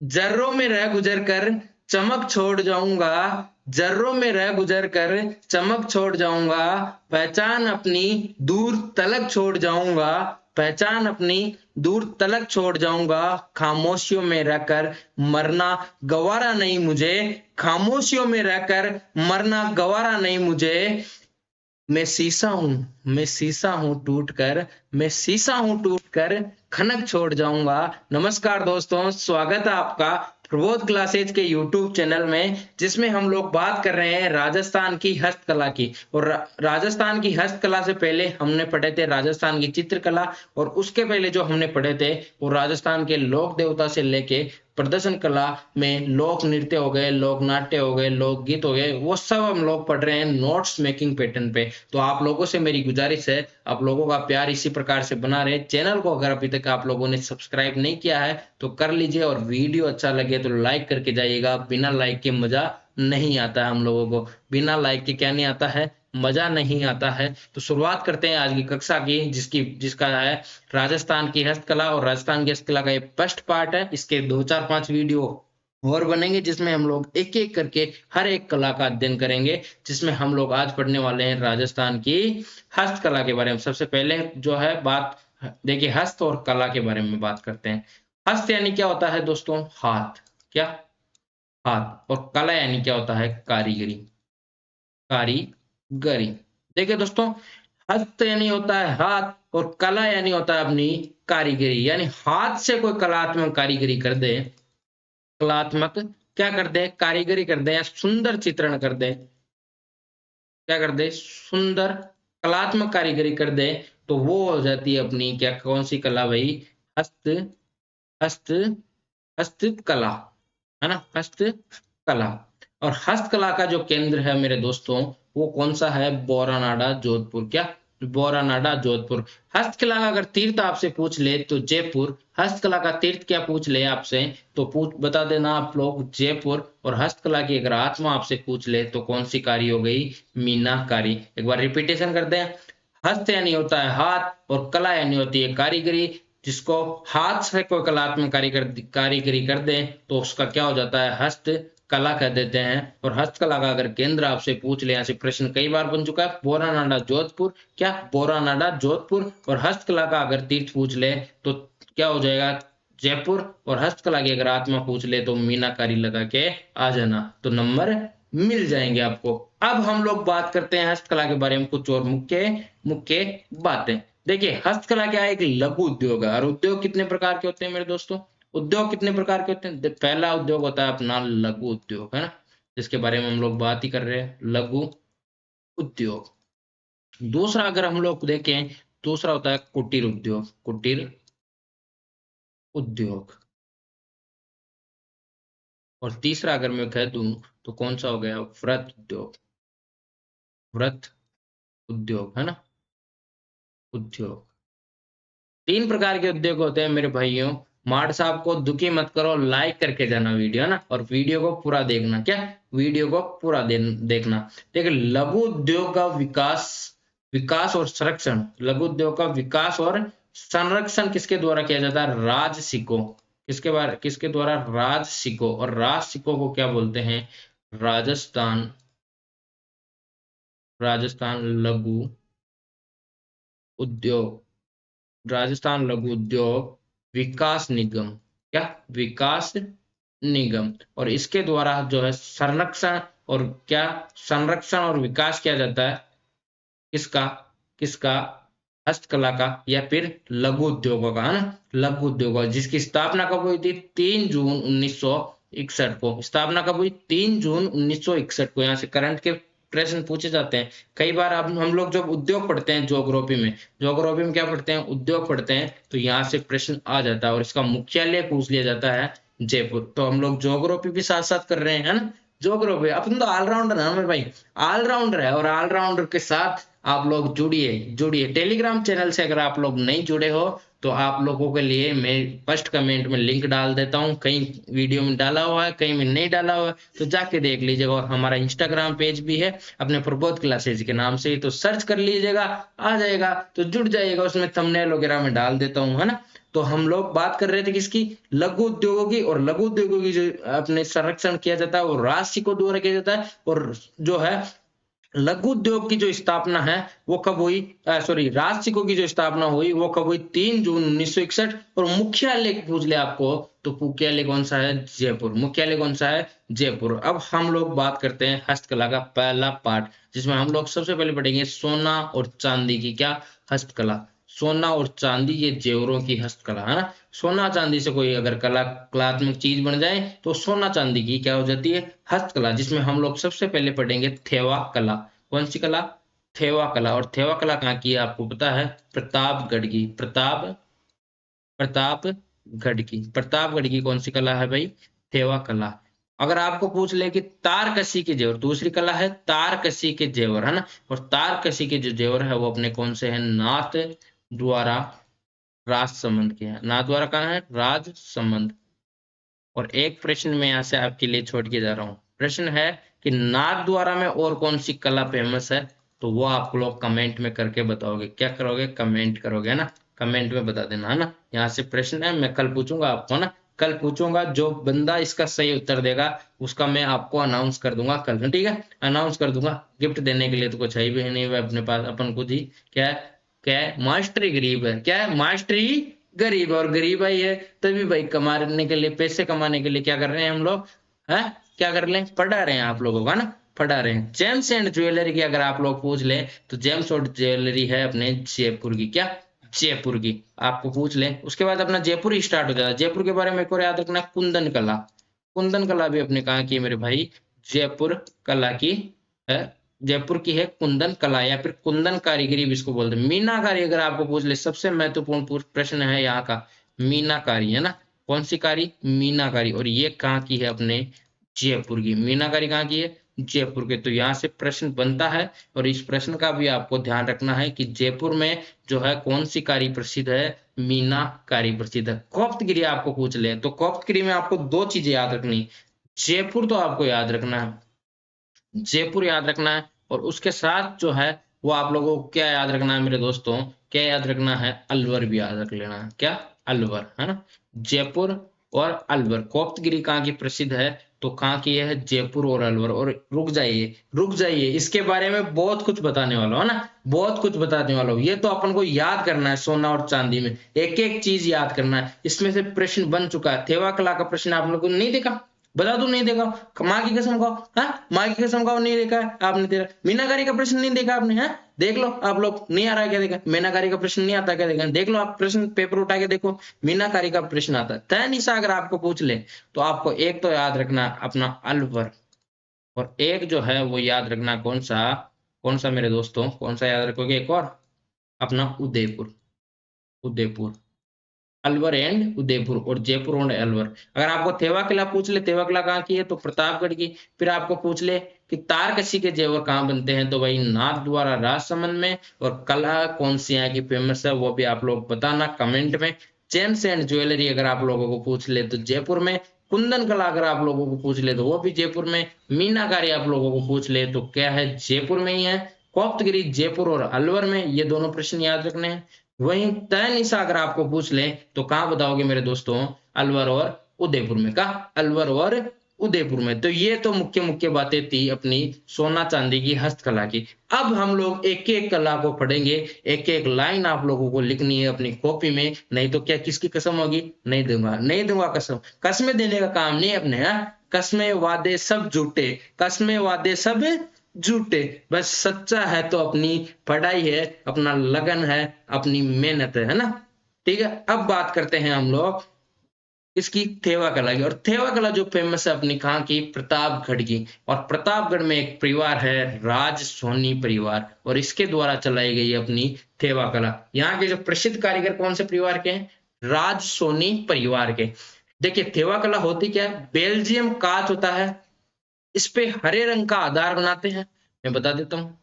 जर्रों में रह गुजर कर चमक छोड़ जाऊंगा, जर्रों में रह गुजर कर चमक छोड़ जाऊंगा, पहचान अपनी दूर तलक छोड़ जाऊंगा, पहचान अपनी दूर तलक छोड़ जाऊंगा, खामोशियों में रहकर मरना गवारा नहीं मुझे, खामोशियों में रहकर मरना गवारा नहीं मुझे, मैं शीशा हूँ, मैं शीशा हूँ टूट कर, मैं शीशा हूँ टूट कर खनक छोड़ जाऊंगा। नमस्कार दोस्तों, स्वागत है आपका प्रबोध क्लासेज के यूट्यूब चैनल में, जिसमें हम लोग बात कर रहे हैं राजस्थान की हस्तकला की। और राजस्थान की हस्तकला से पहले हमने पढ़े थे राजस्थान की चित्रकला, और उसके पहले जो हमने पढ़े थे वो राजस्थान के लोक देवता से लेके प्रदर्शन कला में लोक नृत्य हो गए, लोक नाट्य हो गए, लोक गीत हो गए, वो सब हम लोग पढ़ रहे हैं नोट्स मेकिंग पैटर्न पे। तो आप लोगों से मेरी गुजारिश है, आप लोगों का प्यार इसी प्रकार से बना रहे। चैनल को अगर अभी तक आप लोगों ने सब्सक्राइब नहीं किया है तो कर लीजिए, और वीडियो अच्छा लगे तो लाइक करके जाइएगा। बिना लाइक के मजा नहीं आता है, हम लोगों को बिना लाइक के क्या नहीं आता है, मजा नहीं आता है। तो शुरुआत करते हैं आज की कक्षा की, जिसका है राजस्थान की हस्तकला। और राजस्थान की हस्तकला का ये फर्स्ट पार्ट है, इसके 2 4 5 वीडियो और बनेंगे, जिसमें हम लोग एक एक करके हर एक कला का अध्ययन करेंगे। जिसमें हम लोग आज पढ़ने वाले हैं राजस्थान की हस्तकला के बारे में। सबसे पहले जो है बात, देखिए हस्त और कला के बारे में बात करते हैं। हस्त यानी क्या होता है दोस्तों, हाथ। क्या? हाथ। और कला यानी क्या होता है, कारीगरी। कारीगरी। देखिए दोस्तों, हस्त यानी होता है हाथ, और कला यानी होता है अपनी कारीगरी। यानी हाथ से कोई कलात्मक कारीगरी कर दे, कलात्मक क्या कर दे, कारीगरी कर दे, या सुंदर चित्रण कर दे, क्या कर दे, सुंदर कलात्मक कारीगरी कर दे, तो वो हो जाती है अपनी क्या, कौन सी कला भाई, हस्त, हस्त, हस्तकला, है ना, हस्तकला। और हस्तकला का जो केंद्र है मेरे दोस्तों, वो कौन सा है, बोरानाडा जोधपुर। क्या? बोरानाडा जोधपुर। हस्तकला का अगर तीर्थ आपसे पूछ ले तो जयपुर, हस्तकला का तीर्थ क्या पूछ ले आपसे तो पूछ बता देना आप लोग जयपुर। और हस्तकला की अगर आत्मा आपसे पूछ ले तो कौन सी कारी हो गई, मीनाकारी। एक बार रिपीटेशन करते हैं। हस्त यानी होता है हाथ, और कला यानी होती है कारीगरी। जिसको हाथ से कोई कलात्मक कारीगरी कर दे तो उसका क्या हो जाता है, हस्त कला कह देते हैं। और हस्तकला का अगर केंद्र आपसे पूछ ले, ऐसे प्रश्न कई बार बन चुका है, बोरानाडा जोधपुर। क्या? बोरानाडा जोधपुर। और हस्तकला का अगर तीर्थ पूछ ले तो क्या हो जाएगा, जयपुर। और हस्तकला की अगर आत्मा पूछ ले तो मीनाकारी लगा के आ जाना, तो नंबर मिल जाएंगे आपको। अब हम लोग बात करते हैं हस्तकला के बारे में, कुछ और मुख्य मुख्य बातें। देखिए हस्तकला क्या है, एक लघु उद्योग है। और उद्योग कितने प्रकार के होते हैं मेरे दोस्तों, उद्योग कितने प्रकार के होते हैं। पहला उद्योग होता है अपना लघु उद्योग, है ना, जिसके बारे में हम लोग बात ही कर रहे हैं, लघु उद्योग। दूसरा अगर हम लोग देखें, दूसरा होता है कुटीर उद्योग, कुटीर उद्योग। और तीसरा अगर मैं कह दूं तो कौन सा हो गया, व्रत उद्योग, व्रत उद्योग, है ना, उद्योग। 3 प्रकार के उद्योग होते हैं मेरे भाइयों। मार्ट साहब को दुखी मत करो, लाइक करके जाना वीडियो, ना, और वीडियो को पूरा देखना। क्या? वीडियो को पूरा देखना। देखिए लघु उद्योग का विकास, विकास और संरक्षण, लघु उद्योग का विकास और संरक्षण किसके द्वारा किया जाता है, राजसिकों। किसके द्वारा, राजसिकों। और राजसिकों को क्या बोलते हैं, राजस्थान, राजस्थान लघु उद्योग, राजस्थान लघु उद्योग विकास निगम। क्या? विकास निगम। और इसके द्वारा जो है संरक्षण और क्या, संरक्षण और विकास किया जाता है, किसका, किसका, हस्तकला का, या फिर लघु उद्योगों का, है ना, लघु उद्योग, जिसकी स्थापना कब हुई थी, 3 जून 1961 को। स्थापना कब हुई, 3 जून 1961 को। यहाँ से करंट के प्रश्न पूछे जाते हैं कई बार। अब हम लोग जब उद्योग पढ़ते हैं ज्योग्राफी में, ज्योग्राफी में क्या पढ़ते हैं, उद्योग पढ़ते हैं, तो यहाँ से प्रश्न आ जाता है। और इसका मुख्यालय पूछ लिया जाता है जयपुर। तो हम लोग ज्योग्राफी भी साथ साथ कर रहे हैं, है ना, ज्योग्राफी। अपन तो ऑलराउंडर है मेरे भाई, ऑलराउंडर है। और ऑलराउंडर के साथ आप लोग जुड़िए, जुड़िए। टेलीग्राम चैनल से अगर आप लोग नहीं जुड़े हो तो आप लोगों के लिए मैं फर्स्ट कमेंट में लिंक डाल देता हूँ। कहीं वीडियो में डाला हुआ है, कहीं में नहीं डाला हुआ है, तो जाके देख लीजिएगा। और हमारा इंस्टाग्राम पेज भी है अपने प्रबोध क्लासेज के नाम से, तो सर्च कर लीजिएगा, आ जाएगा, तो जुड़ जाइएगा। उसमें थंबनेल वगैरह में डाल देता हूँ, है ना। तो हम लोग बात कर रहे थे किसकी, लघु उद्योगों की। और लघु उद्योगों की जो अपने संरक्षण किया जाता है वो राजसिकों द्वारा किया जाता है। और जो है लघु उद्योग की जो स्थापना है वो कब हुई, सॉरी, राजसिकों की जो स्थापना हुई वो कब हुई, 3 जून 1961। और मुख्यालय पूछ ले आपको तो मुख्यालय कौन सा है, जयपुर। मुख्यालय कौन सा है, जयपुर। अब हम लोग बात करते हैं हस्तकला का पहला पार्ट, जिसमें हम लोग सबसे पहले पढ़ेंगे सोना और चांदी की क्या, हस्तकला। सोना और चांदी ये जेवरों की हस्तकला है ना। सोना चांदी से कोई अगर कलात्मक चीज बन जाए तो सोना चांदी की क्या हो जाती है, हस्तकला। जिसमें हम लोग सबसे पहले पढ़ेंगे थेवा कला। कौन सी कला, थेवा कला। और थेवा कला कहाँ की है आपको पता है, प्रतापगढ़ की। प्रतापगढ़ की, प्रतापगढ़ की कौन सी कला है भाई, थेवा कला। अगर आपको पूछ ले कि तारकसी के जेवर, दूसरी कला है तारकसी के जेवर, है ना। और तारकसी के जो जेवर है वो अपने कौन से हैं, नाथ द्वारा राजसमंद के हैं। नाथ द्वारा कहाँ है, राजसमंद। और एक प्रश्न मैं यहाँ से आपके लिए छोड़ के जा रहा हूँ। प्रश्न है कि नाथ द्वारा में और कौन सी कला फेमस है, तो वो आप लोग कमेंट में करके बताओगे। क्या करोगे, कमेंट करोगे, है ना। कमेंट में बता देना, है ना। यहाँ से प्रश्न है, मैं कल पूछूंगा आपको ना, कल पूछूंगा। जो बंदा इसका सही उत्तर देगा उसका मैं आपको अनाउंस कर दूंगा कल, ठीक है। अनाउंस कर दूंगा। गिफ्ट देने के लिए तो कुछ है भी नहीं है अपने पास, अपन खुद ही क्या है, क्या है, मास्टरी गरीब है। क्या है, मास्टरी गरीब। और गरीब ही है तभी भाई कमाने के लिए, पैसे कमाने के लिए क्या कर रहे हैं हम लोग, है क्या कर रहे हैं, पढ़ा रहे हैं आप लोगों का ना, पढ़ा रहे हैं। जेम्स एंड ज्वेलरी की अगर आप लोग पूछ ले तो जेम्स और ज्वेलरी है अपने जयपुर की, क्या, जयपुर की। आपको पूछ ले उसके बाद अपना जयपुर ही स्टार्ट हो जाता है। जयपुर के बारे में एक और याद रखना, कुंदन कला। कुंदन कला भी अपने कहा की मेरे भाई, जयपुर कला की है। जयपुर की है कुंदन कला, या फिर कुंदन कारीगरी भी इसको बोलते हैं। मीनाकारी अगर आपको पूछ ले, सबसे महत्वपूर्ण प्रश्न है यहाँ का, मीनाकारी, है ना। कौन सी कारी, मीनाकारी। और ये कहाँ की है, अपने जयपुर की। मीनाकारी कहाँ की है, जयपुर के। तो यहाँ से प्रश्न बनता है। और इस प्रश्न का भी आपको ध्यान रखना है कि जयपुर में जो है कौन सी कारी प्रसिद्ध है, मीनाकारी प्रसिद्ध है। कोप्तगिरी आपको पूछ ले तो कोप्तगिरी में आपको 2 चीजें याद रखनी, जयपुर तो आपको याद रखना है, जयपुर याद रखना है। और उसके साथ जो है वो आप लोगों को क्या याद रखना है मेरे दोस्तों, क्या याद रखना है, अलवर भी याद रख लेना है। क्या, अलवर, है ना। जयपुर और अलवर। कोप्तगिरी कहाँ की प्रसिद्ध है, तो कहाँ की है, जयपुर और अलवर। और रुक जाइए, रुक जाइए, इसके बारे में बहुत कुछ बताने वाला हूँ, है ना, बहुत कुछ बताने वाला हूँ। ये तो अपन को याद करना है, सोना और चांदी में एक एक चीज याद करना है। इसमें से प्रश्न बन चुका है। थेवा कला का प्रश्न आप लोगों ने नहीं देखा, बता दूं नहीं देखा, माँ की कसम खाओ, हाँ माँ की कसम खाओ, नहीं देखा है आपने। तेरा मीनाकारी का प्रश्न नहीं देखा आपने, है देख लो आप लोग, नहीं आ रहा है क्या, देखा मीनाकारी का प्रश्न नहीं आता क्या, देखा, देख लो आप प्रश्न पेपर उठा के देखो, मीनाकारी का प्रश्न आता है। तय निशा अगर आपको पूछ ले तो आपको एक तो याद रखना अपना अलवर, और एक जो है वो याद रखना कौन सा, कौन सा मेरे दोस्तों, कौन सा याद रखोगे, एक और अपना उदयपुर। उदयपुर, अलवर एंड उदयपुर। और जयपुर और अलवर। अगर आपको थेवा किला पूछ ले, थेवा किला कहाँ की है, तो प्रतापगढ़ की। फिर आपको पूछ ले कि तारकसी के जेवर कहाँ बनते हैं, तो भाई नाथ द्वारा राजसमंद में। और कला कौन सी यहाँ की फेमस है वो भी आप लोग बताना कमेंट में। जेम्स एंड ज्वेलरी अगर आप लोगों को पूछ ले तो जयपुर में। कुंदन कला अगर आप लोगों को पूछ ले तो वो भी जयपुर में। मीनाकारी आप लोगों को पूछ ले तो क्या है, जयपुर में ही है। कोप्तगिरी जयपुर और अलवर में, ये दोनों प्रश्न याद रखने हैं। वहीं तय निशा अगर आपको पूछ ले तो कहाँ बताओगे मेरे दोस्तों, अलवर और उदयपुर में। कहा, अलवर और उदयपुर में। तो ये तो मुख्य मुख्य बातें थी अपनी सोना चांदी की हस्तकला की। अब हम लोग एक एक कला को पढ़ेंगे, एक एक लाइन आप लोगों को लिखनी है अपनी कॉपी में, नहीं तो क्या किसकी कसम होगी, नहीं दूंगा, नहीं दूंगा कसम। कसमें देने का काम नहीं अपने, हाँ, कसमें वादे सब झूठे, कसमें वादे सब झूठे। बस सच्चा है तो अपनी पढ़ाई है, अपना लगन है, अपनी मेहनत है ना। ठीक है, अब बात करते हैं हम लोग इसकी थेवा कला की। और थेवा कला जो फेमस है अपनी कहाँ की, प्रतापगढ़ की। और प्रतापगढ़ में एक परिवार है राज सोनी परिवार, और इसके द्वारा चलाई गई अपनी थेवा कला। यहाँ के जो प्रसिद्ध कारीगर कौन से परिवार के हैं, राज सोनी परिवार के। देखिए थेवा कला होती क्या है, बेल्जियम कांच होता है, इस पे हरे रंग का आधार बनाते हैं। मैं बता देता हूँ,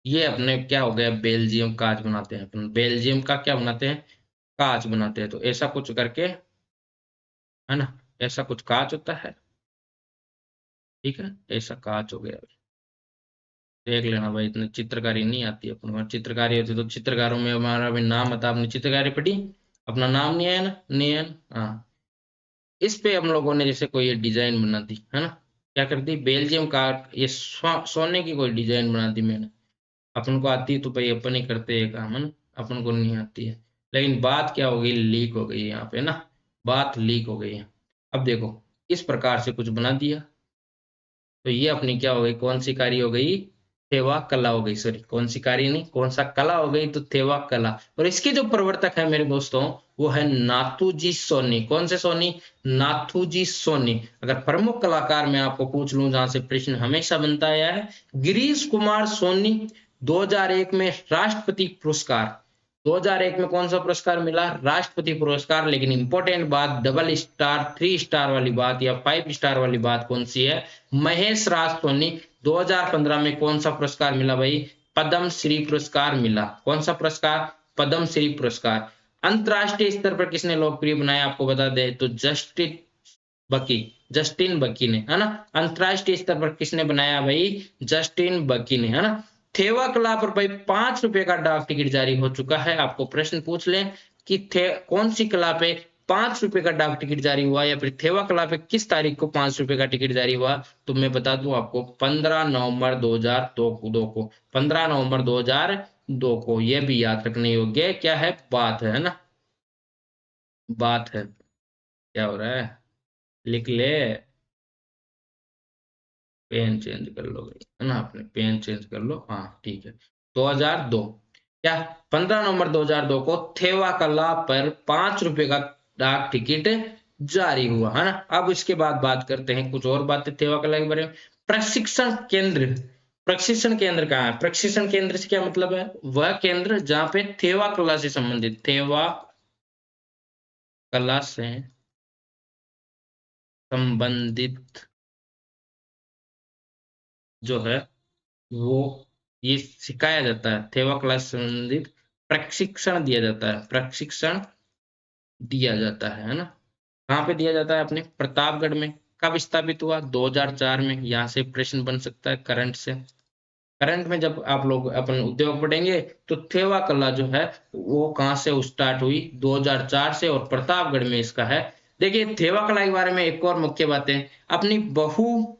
ये अपने क्या हो गया, बेल्जियम कांच बनाते हैं अपन, बेल्जियम का क्या बनाते हैं, कांच बनाते हैं। तो ऐसा कुछ करके, है ना, ऐसा कुछ कांच होता है। ठीक है, ऐसा कांच हो गया। देख लेना भाई, इतनी चित्रकारी नहीं आती अपन को। चित्रकारी होती तो चित्रकारों में हमारा भी नाम आता। आपने चित्रकारी पढ़ी, अपना नाम नहीं आया ना, नहीं आया ना, हाँ। इस पे हम लोगों ने जैसे कोई डिजाइन बना दी है ना, क्या कर दी, बेल्जियम कार्ड, ये सोने की कोई डिजाइन बना दी मैंने। अपन को आती है तो भाई अपन ही करते हैं काम, है ना, अपन को नहीं आती है। लेकिन बात क्या हो गई, लीक हो गई है यहाँ पे ना, बात लीक हो गई है। अब देखो, इस प्रकार से कुछ बना दिया, तो ये अपनी क्या हो गई, कौन सी कारी हो गई, थेवा कला हो गई, सॉरी कौन सी कारी नहीं, कौन सा कला हो गई, तो थेवा कला। और इसके जो प्रवर्तक है मेरे दोस्तों, वो है नाथूजी सोनी। कौन से सोनी, नाथूजी सोनी। अगर प्रमुख कलाकार मैं आपको पूछ लूं, जहां से प्रश्न हमेशा बनता आया है, गिरीश कुमार सोनी 2001 में राष्ट्रपति पुरस्कार, 2001 में कौन सा पुरस्कार मिला, राष्ट्रपति पुरस्कार। लेकिन इंपॉर्टेंट बात, डबल स्टार, 3 स्टार वाली बात या 5 स्टार वाली बात कौन सी है, महेश राज सोनी 2015 में कौन सा पुरस्कार मिला भाई, पद्म श्री पुरस्कार मिला। कौन सा पुरस्कार, पद्म श्री पुरस्कार। अंतरराष्ट्रीय स्तर पर किसने लोकप्रिय बनाया, आपको बता दे तो बकी, जस्टिन बकी ने, है ना। अंतरराष्ट्रीय स्तर पर किसने बनाया भाई, जस्टिन बकी ने, है ना। थेवा कला पर भाई 5 रुपए का डाक टिकट जारी हो चुका है। आपको प्रश्न पूछ लें कि कौन सी कला पे 5 रुपए का डाक टिकट जारी हुआ, या फिर थेवा कला पे किस तारीख को 5 रुपए का टिकट जारी हुआ, तो मैं बता दूं आपको 15 नवंबर 2002 को, 15 नवंबर 2002 को। यह भी याद रखने योग्य क्या है, बात है ना, बात है। क्या हो रहा है, लिख ले, पेन चेंज कर लो भाई, है ना, अपने पेन चेंज कर लो, हाँ ठीक है। 2002, क्या 15 नवंबर 2002 को थेवा कला पर 5 रुपए का डाक टिकट जारी हुआ, है ना। अब इसके बाद बात करते हैं कुछ और बातें थेवा कला के बारे में। प्रशिक्षण केंद्र, प्रशिक्षण केंद्र कहाँ है, प्रशिक्षण केंद्र से क्या मतलब है, वह केंद्र जहाँ पे थेवा कला से संबंधित, थेवा कला से संबंधित जो है वो ये सिखाया जाता है, थेवा क्लास से संबंधित प्रशिक्षण दिया जाता है, प्रशिक्षण दिया जाता है ना। कहाँ पे दिया जाता है, अपने प्रतापगढ़ में। कब स्थापित हुआ, 2004 में। यहाँ से प्रश्न बन सकता है करंट से। करंट में जब आप लोग अपन उद्योग पढ़ेंगे तो थेवा कला जो है वो कहाँ से स्टार्ट हुई, 2004 से, और प्रतापगढ़ में इसका है। देखिए थेवा कला के बारे में एक और मुख्य बात है, अपनी बहू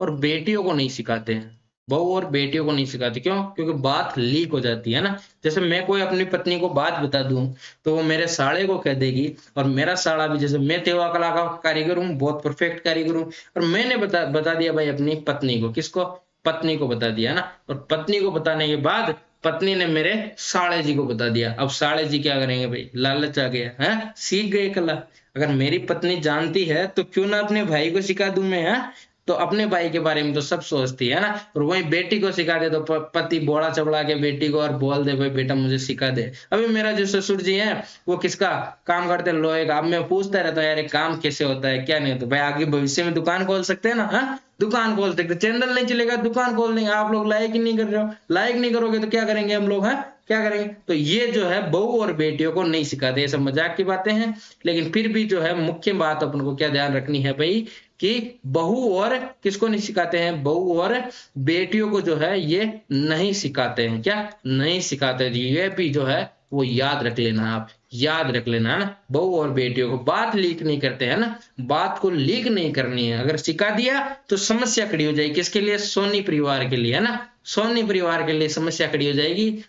और बेटियों को नहीं सिखाते हैं, बहू और बेटियों को नहीं सिखाते, क्यों, क्योंकि बात लीक हो जाती है ना। जैसे मैं कोई अपनी पत्नी को बात बता दूं तो वो मेरे साले को कह देगी, और मेरा साला भी, जैसे मैं तेवा कला का कारीगर हूँ, बहुत परफेक्ट कारीगर हूँ, और मैंने बता दिया भाई अपनी पत्नी को, किसको, पत्नी को बता दिया ना, और पत्नी को बताने के बाद पत्नी ने मेरे साले जी को बता दिया। अब साले जी क्या करेंगे भाई, लालच आ गया है, सीख गए कला। अगर मेरी पत्नी जानती है तो क्यों ना अपने भाई को सिखा दूं मैं, है। तो अपने भाई के बारे में तो सब सोचती है ना, और वही बेटी को सिखा दे तो पति बोला चबड़ा के बेटी को और बोल दे भाई बेटा मुझे सिखा दे। अभी मेरा जो ससुर जी है वो किसका काम करते हैं, लोहे का। अब मैं पूछता रहता हूँ यार ये काम कैसे होता है, क्या नहीं होता भाई, आगे भविष्य में दुकान खोल सकते हैं ना, हाँ दुकान खोल सकते, चैनल नहीं चलेगा दुकान खोल देंगे। आप लोग लाइक ही नहीं कर रहे हो, लाइक नहीं करोगे तो क्या करेंगे हम लोग, है क्या करेंगे। तो ये जो है बहू और बेटियों को नहीं सिखाते, ये सब मजाक की बातें हैं। लेकिन फिर भी जो है मुख्य बात अपन को क्या ध्यान रखनी है भाई, कि बहू और किसको नहीं सिखाते हैं, बहू और बेटियों को जो है ये नहीं सिखाते हैं, क्या नहीं सिखाते। ये भी जो है वो याद रख लेना, आप याद रख लेना, है ना। बहू और बेटियों को बात लीक नहीं करते हैं ना, बात को लीक नहीं करनी है। अगर सिखा दिया तो समस्या खड़ी हो जाएगी, किसके लिए, सोनी परिवार के लिए, है ना। सोनी परिवार के लिए समस्या खड़ी हो जाएगी,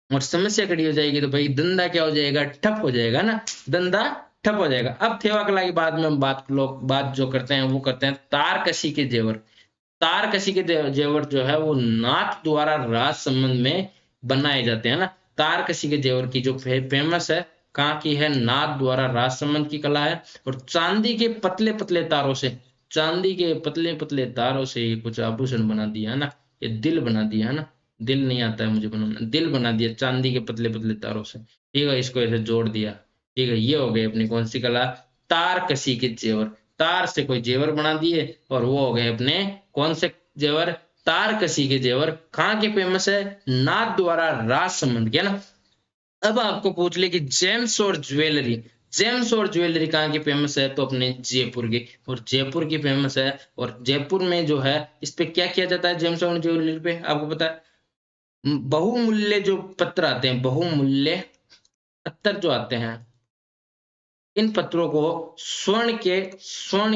और समस्या खड़ी हो जाएगी तो भाई धंधा क्या हो जाएगा, ठप हो जाएगा ना, धंधा ठप हो जाएगा। अब थेवा कला की बाद में हम बात जो करते हैं वो करते हैं तारकशी के जेवर। तारकशी के जेवर जो है वो नाथ द्वारा राज संबंध में बनाए जाते हैं ना। तारकशी के जेवर की जो फेमस है, कहाँ की है, नाथ द्वारा राज संबंध की कला है। और चांदी के पतले पतले तारों से, चांदी के पतले पतले तारों से ये कुछ आभूषण बना दिया है ना, ये दिल बना दिया है ना, दिल नहीं आता है मुझे बनाना, दिल बना दिया चांदी के पतले पतले तारों से, ठीक है, इसको ऐसे जोड़ दिया, ठीक है। ये हो गई अपनी कौन सी कला, तार कसी के जेवर। तार से कोई जेवर बना दिए और वो हो गए अपने कौन से जेवर, तार कसी के जेवर। कहाँ के फेमस है, नाथ द्वारा राज संबंध के ना। अब आपको पूछ ले कि जेम्स और ज्वेलरी, जेम्स और ज्वेलरी कहाँ की फेमस है, तो अपने जयपुर की, और जयपुर की फेमस है। और जयपुर में जो है इस पे क्या किया जाता है, जेम्स और ज्वेलरी पे आपको पता है, बहुमूल्य जो पत्र आते हैं, बहुमूल्य पत्थर जो आते हैं, इन पत्थरों को स्वर्ण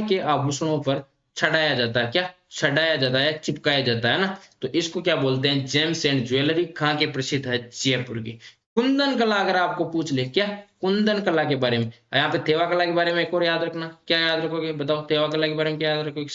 के आभूषणों पर चढ़ाया जाता है। क्या चढ़ाया जाता है, चिपकाया जाता है ना। तो इसको क्या बोलते हैं, जेम्स एंड ज्वेलरी। कहाँ के प्रसिद्ध है, जयपुर की। कुंदन कला अगर आपको पूछ ले, क्या कुंदन कला के बारे में, यहाँ पे थेवा कला के बारे में एक और याद रखना। क्या याद रखोगे बताओ, थेवा कला के बारे में क्या याद रखोगे,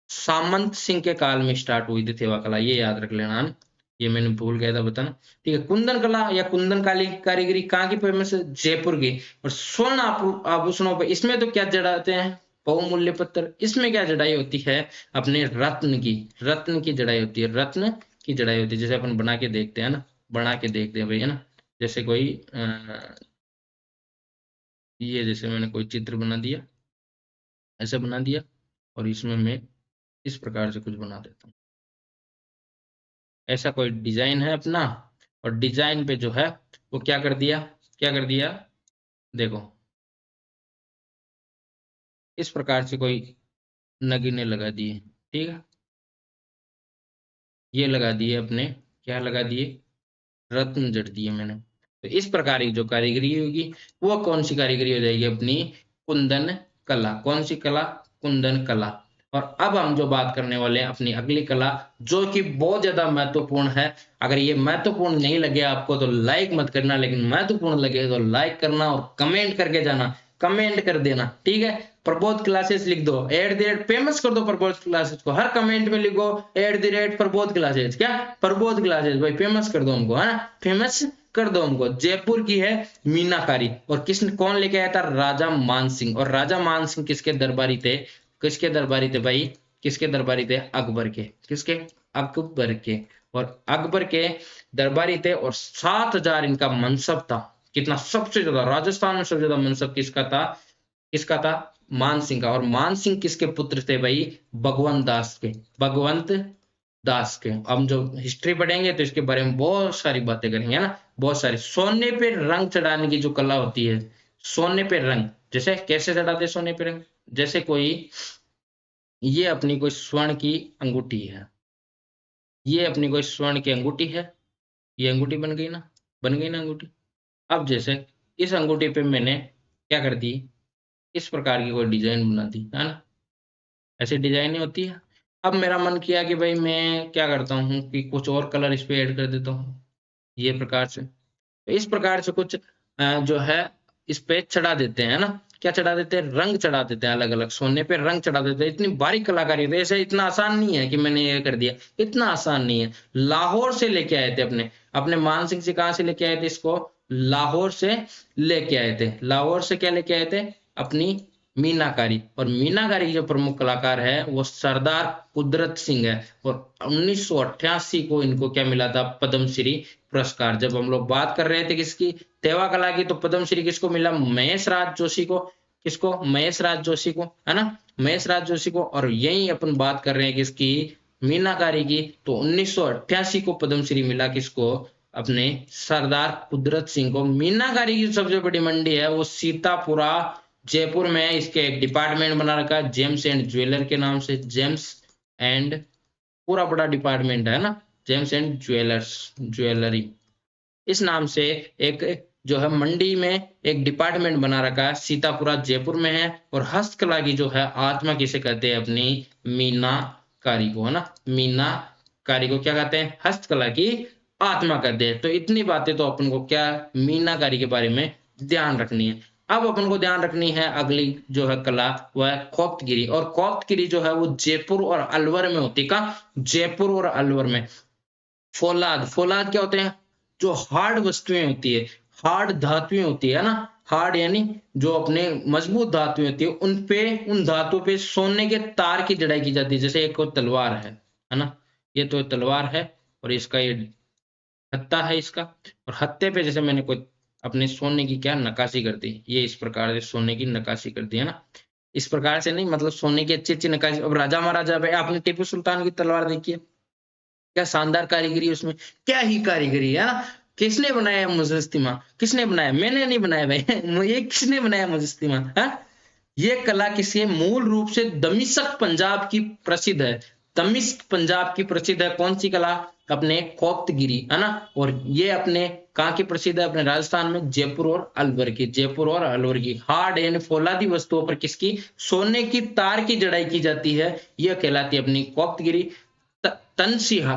सामंत सिंह के काल में स्टार्ट हुई थी थेवा कला, ये याद रख लेना है ना? ये मैंने भूल गया था बताना। ठीक है, कुंदन कला या कुंदन काली कारीगरी कहाँ की फेमस है, जयपुर की। और स्वर्ण आभूषणों पर इसमें तो क्या जड़ाते हैं, बहुमूल्य पत्थर। इसमें क्या जड़ाई होती है, अपने रत्न की जड़ाई होती है, रत्न की जड़ाई होती है। जैसे अपन बना के देखते हैं ना, बना के देखते हैं भाई, है ना। जैसे कोई ये जैसे मैंने कोई चित्र बना दिया, ऐसे बना दिया, और इसमें मैं इस प्रकार से कुछ बना देता हूँ। ऐसा कोई डिजाइन है अपना, और डिजाइन पे जो है वो क्या कर दिया, क्या कर दिया, देखो इस प्रकार से कोई नगीने लगा दिए। ठीक है, ये लगा दिए अपने, क्या लगा दिए, रत्न जड़ दिए मैंने। तो इस प्रकार की जो कारीगरी होगी, वो कौन सी कारीगरी हो जाएगी, अपनी कुंदन कला। कौन सी कला, कुंदन कला। और अब हम जो बात करने वाले हैं अपनी अगली कला, जो कि बहुत ज्यादा महत्वपूर्ण है। अगर ये महत्वपूर्ण नहीं लगे आपको तो लाइक मत करना, लेकिन महत्वपूर्ण लगे तो लाइक करना और कमेंट करके जाना, कमेंट कर देना। ठीक है, प्रबोध क्लासेस लिख दो, @ फेमस कर दो प्रबोध क्लासेस को, हर कमेंट में लिखो @ प्रबोध क्लासेस। क्या प्रबोध क्लासेस, भाई फेमस कर दो हमको, है ना, फेमस कर दो हमको। जयपुर की है मीनाकारी, और किसने कौन लेके आया था, राजा मानसिंह। और राजा मानसिंह किसके दरबारी थे, किसके दरबारी थे भाई, किसके दरबारी थे, अकबर के। किसके, अकबर के। और अकबर के दरबारी थे, और 7,000 इनका मनसब था। कितना, सबसे ज्यादा राजस्थान में सबसे ज्यादा मनसब किसका था, किसका था, मान सिंह का। और मान सिंह किसके पुत्र थे भाई, भगवंत दास के, भगवंत दास के। हम जो हिस्ट्री पढ़ेंगे तो इसके बारे में बहुत सारी बातें करेंगे, है ना, बहुत सारी। सोने पे रंग चढ़ाने की जो कला होती है, सोने पे रंग, जैसे कैसे चढ़ाते हैं सोने पे रंग, जैसे कोई, ये अपनी कोई स्वर्ण की अंगूठी है, ये अपनी कोई स्वर्ण की अंगूठी है, ये अंगूठी बन गई ना, बन गई ना अंगूठी। अब जैसे इस अंगूठी पे मैंने क्या कर दी, इस प्रकार की कोई डिजाइन बना दी, है ना, ऐसी डिजाइने होती है। अब मेरा मन किया कि भाई मैं क्या करता हूँ कि कुछ और कलर इस पे ऐड कर देता हूँ, ये प्रकार से। तो इस प्रकार से कुछ जो है इस पे चढ़ा देते हैं, है ना। क्या चढ़ा देते हैं, रंग चढ़ा देते हैं, अलग अलग सोने पे रंग चढ़ा देते हैं। इतनी बारीक कलाकारी होती है, ऐसे इतना आसान नहीं है कि मैंने ये कर दिया, इतना आसान नहीं है। लाहौर से लेके आए थे अपने, अपने मान सिंह से कहाँ से लेके आए थे इसको, लाहौर से लेके आए थे। लाहौर से क्या लेके आए थे, अपनी मीनाकारी। और मीनाकारी के जो प्रमुख कलाकार है वो सरदार कुदरत सिंह है। और 1988 को इनको क्या मिला था, पद्मश्री पुरस्कार। जब हम लोग बात कर रहे थे किसकी, तेवा कला की, तो पद्मश्री किसको मिला, महेश राज जोशी को। किसको, महेश राज जोशी को, है ना, महेश राज जोशी को। और यही अपन बात कर रहे हैं किसकी, मीनाकारी की। तो 1988 को पद्मश्री मिला किसको, अपने सरदार कुदरत सिंह को। मीनाकारी की सबसे बड़ी मंडी है वो सीतापुरा जयपुर में है। इसके एक डिपार्टमेंट बना रखा है जेम्स एंड ज्वेलर के नाम से, जेम्स एंड, पूरा बड़ा डिपार्टमेंट है ना, जेम्स एंड ज्वेलर्स, ज्वेलरी, इस नाम से एक जो है मंडी में एक डिपार्टमेंट बना रखा है, सीतापुरा जयपुर में है। और हस्तकला की जो है आत्मा किसे कहते हैं, अपनी मीनाकारी को, है ना, मीनाकारी को क्या कहते हैं, हस्तकला की आत्मा कहते हैं। तो इतनी बातें तो अपन को क्या, मीनाकारी के बारे में ध्यान रखनी है। अब अपन को ध्यान रखनी है अगली जो है कला, वो है कोप्तगिरी। और कोप्तगिरी जो है वो जयपुर और अलवर में होती है। कहाँ, जयपुर और अलवर में। फौलाद, फौलाद क्या होते हैं, जो हार्ड वस्तुएं होती है, हार्ड धातुएं होती है ना, हार्ड यानी जो अपने मजबूत धातुएं होती है, उन पे, उन धातुओं पे सोने के तार की जड़ाई की जाती है। जैसे एक और तलवार है ना, ये तो तलवार है, और इसका ये हत्ता है इसका। और हत्ते पे जैसे मैंने कोई अपने सोने की क्या नक्काशी कर दी, ये इस प्रकार से सोने की नक्काशी कर दी, है ना। इस प्रकार से नहीं, मतलब सोने की अच्छी अच्छी नक्काशी। अब राजा महाराजा भाई, आपने टीपू सुल्तान की तलवार देखी है, क्या शानदार कारीगरी उसमें, क्या ही कारीगरी है ना। किसने बनाया मुजस्तिमा, किसने बनाया, मैंने नहीं बनाया भाई ये किसने बनाया मुजस्तिमा, हाँ? ये कला किसी मूल रूप से दमिश्क पंजाब की प्रसिद्ध है, दमिश्क पंजाब की प्रसिद्ध है। कौन सी कला, अपने कोप्तगिरी, है ना। और ये अपने कहाँ की प्रसिद्ध है? अपने राजस्थान में जयपुर और अलवर की। जयपुर और अलवर की हार्ड एंड फौलादी वस्तुओं पर किसकी? सोने की तार की जड़ाई की जाती है, यह कहलाती है अपनी कोप्तगिरी। तनसीहा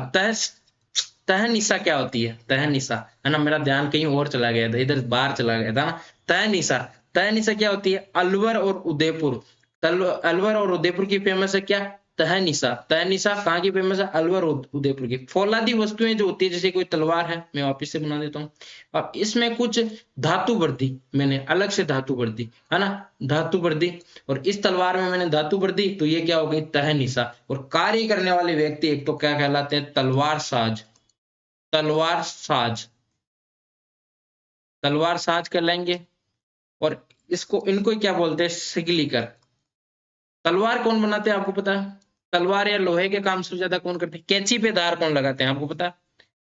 तहनीसा क्या होती है? तहनीसा, है ना, मेरा ध्यान कहीं और चला गया था, इधर बाहर चला गया था ना। तहनीसा, तहनीसा क्या होती है? अलवर और उदयपुर। अलवर और उदयपुर की फेमस है क्या? तहनीसा। तहनीसा कहाँ की फेमस है? अलवर और उदयपुर की। फौलादी वस्तुएं जो होती है, जैसे कोई तलवार है, मैं वापिस से बना देता हूँ। अब इसमें कुछ धातु वर्दी, मैंने अलग से धातु वर्दी, है ना, धातु वर्दी, और इस तलवार में मैंने धातु वर्दी, तो ये क्या हो गई? तहनीसा। और कार्य करने वाले व्यक्ति एक तो क्या कहलाते हैं? तलवार साज। तलवार साज, तलवार साज कहलाएंगे। और इसको, इनको क्या बोलते हैं? सिगलीकर। तलवार कौन बनाते हैं आपको पता है? तलवार या लोहे के काम सबसे ज्यादा कौन करते हैं? कैंची पे धार कौन लगाते हैं आपको पता है?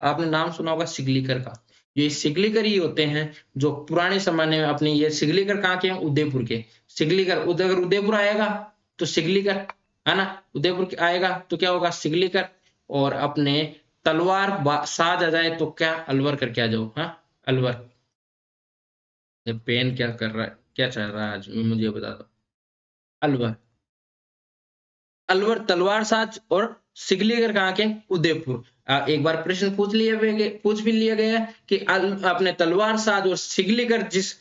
आपने नाम सुना होगा सिगलीकर का। ये सिगलीकर ही होते हैं जो पुराने जमाने में अपने, ये सिगलीकर कहाँ के हैं? उदयपुर के। सिगलीकर, अगर उदयपुर आएगा तो सिगलीकर, है ना, उदयपुर आएगा तो क्या होगा? सिगलीकर। और अपने तलवार साज आ जाए तो क्या? अलवर करके आ जाओ। हाँ, अलवर। ये पेन क्या कर रहा है, क्या चल रहा है आज, मुझे बता दो। अलवर, अलवर तलवार साज और सिगलीगर कहाँ के? उदयपुर। एक बार प्रश्न पूछ भी लिया गया है कि अपने तलवार साज और सिगलीगर जिस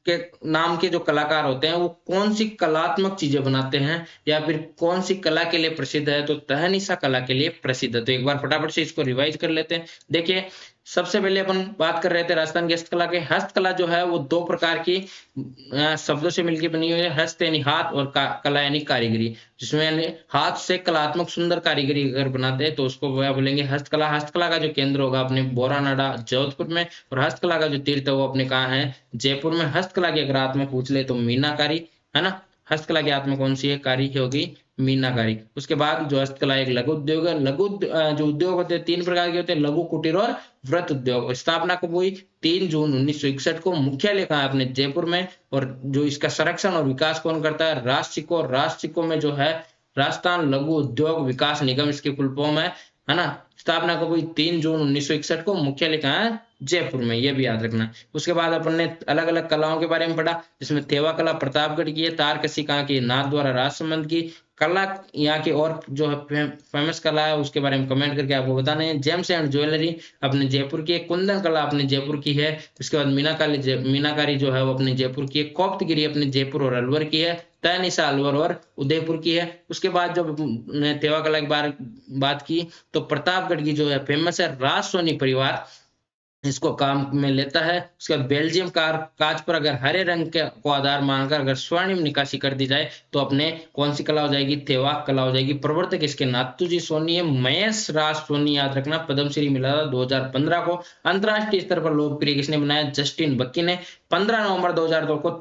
के नाम के जो कलाकार होते हैं, वो कौन सी कलात्मक चीजें बनाते हैं या फिर कौन सी कला के लिए प्रसिद्ध है? तो तहनीसा कला के लिए प्रसिद्ध है। तो एक बार फटाफट से इसको रिवाइज कर लेते हैं। देखिए, सबसे पहले अपन बात कर रहे थे राजस्थान की हस्तकला के। हस्तकला जो है वो दो प्रकार की शब्दों से मिलकर बनी हुई है। हस्त यानी हाथ, और कला यानी कारीगरी, जिसमें हाथ से कलात्मक सुंदर कारीगरी अगर बनाते हैं तो उसको क्या बोलेंगे? हस्तकला। हस्तकला का जो केंद्र होगा अपने बोरानाडा जोधपुर में, और हस्तकला का जो तीर्थ है वो अपने कहाँ है? जयपुर में। हस्तकला की अगर हाथ में पूछ ले तो मीनाकारी, है ना। हस्तकला की हाथ में कौन सी है? कारी की होगी मीनाकारी। उसके बाद जो हस्तकला एक लघु उद्योग है। जो उद्योग होते हैं तीन प्रकार के होते हैं, लघु, कुटीर और वृत्त उद्योग। स्थापना कब हुई? 3 जून 1961 को। मुख्यालय कहाँ है? अपने जयपुर में। और जो इसका संरक्षण और विकास कौन करता है? राष्ट्र राष्ट्र में जो है राजस्थान लघु उद्योग विकास निगम इसकी फुल फॉर्म है ना। स्थापना कब हुई? 3 जून 1961 को। मुख्यालय कहाँ है? जयपुर में, ये भी याद रखना। उसके बाद अपन ने अलग अलग कलाओं के बारे में पढ़ा, जिसमें थेवा कला प्रतापगढ़ की है, तारकसी कहाँ की? नाथ द्वारा राजसमंद की। कला यहाँ की और जो है फेमस कला है उसके बारे में कमेंट करके आपको बताना है। जेम्स एंड ज्वेलरी अपने जयपुर की है। कुंदन कला अपने जयपुर की है। उसके बाद मीनाकारी जो है वो अपने जयपुर की है। कोप्तगिरी अपने जयपुर और अलवर की है। तहनीसा अलवर और उदयपुर की है। उसके बाद जब थेवा कला की बात की तो प्रतापगढ़ की जो है फेमस है राज सोनी परिवार इसको काम में लेता है। उसके बाद बेल्जियम कांच पर अगर हरे रंग के को आधार मानकर अगर स्वर्णिम निकासी कर दी जाए तो अपने कौन सी कला हो जाएगी? थेवा कला हो जाएगी। प्रवर्तक इसके नाथूजी सोनी है। महेश राज सोनी, याद रखना, पद्मश्री मिला था 2015 को। अंतरराष्ट्रीय स्तर पर लोकप्रिय किसने बनाया? जस्टिन बक्की ने। 15 नवंबर 2002 को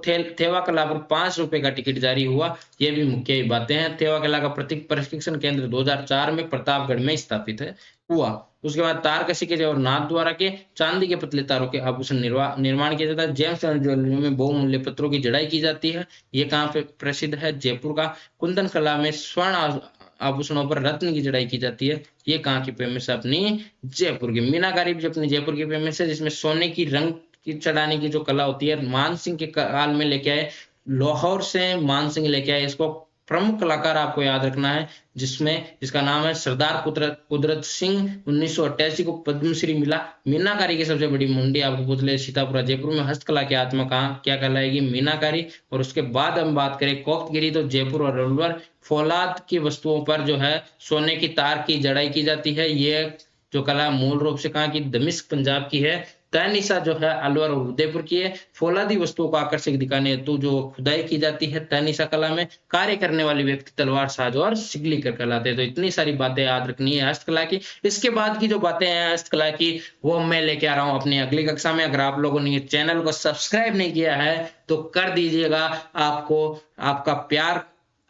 थेवा कला पर 5 रुपए का टिकट जारी हुआ। ये भी मुख्य बातें हैं। थेवा कला का प्रशिक्षण केंद्र 2004 में प्रतापगढ़ में स्थापित हुआ। उसके बाद तारकसी के और नाथ द्वारा के चांदी के पतले तारों के आभूषण निर्माण किया जाता है। जेम्स एंड ज्वेलरी में बहुमूल्य पत्थरों की जड़ाई की जाती है। ये कहाँ पे प्रसिद्ध है? जयपुर का। कुंदन कला में स्वर्ण आभूषणों पर रत्न की जड़ाई की जाती है। ये कहाँ की फेमस है? अपनी जयपुर की। मीनाकारी भी अपनी जयपुर की फेमस है, जिसमें सोने की रंग की चढ़ाने की जो कला होती है मानसिंह के काल में लेके आए, लाहौर से मानसिंह लेके आए। इसको प्रमुख कलाकार आपको याद रखना है, जिसका नाम है सरदार कुदरत सिंह। 1988 को पद्मश्री मिला। मीनाकारी की सबसे बड़ी मंडी आपको पूछ ले, सीतापुरा जयपुर में। हस्तकला की आत्मा कहाँ क्या कहलाएगी? मीनाकारी। और उसके बाद हम बात करें कोप्तगिरी, तो जयपुर और अलवर। फौलाद की वस्तुओं पर जो है सोने की तार की जड़ाई की जाती है। ये जो कला मूल रूप से कहाँ की? दमिश्क पंजाब की है। तहनीसा जो है अलवर और उदयपुर की है। फौलादी वस्तुओं को आकर्षक दिखाने हेतु जो खुदाई की जाती है तहनीसा कला में। कार्य करने वाले व्यक्ति तलवार साज और सिगलीकर कहलाते हैं। तो इतनी सारी बातें याद रखनी है हस्तकला की। इसके बाद की जो बातें हैं हस्तकला की वो मैं लेके आ रहा हूँ अपनी अगली कक्षा में। अगर आप लोगों ने चैनल को सब्सक्राइब नहीं किया है तो कर दीजिएगा।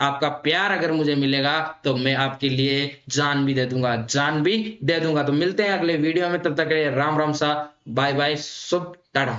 आपका प्यार अगर मुझे मिलेगा तो मैं आपके लिए जान भी दे दूंगा। तो मिलते हैं अगले वीडियो में, तब तक के लिए राम राम सा, बाय बाय, शुभ टाटा।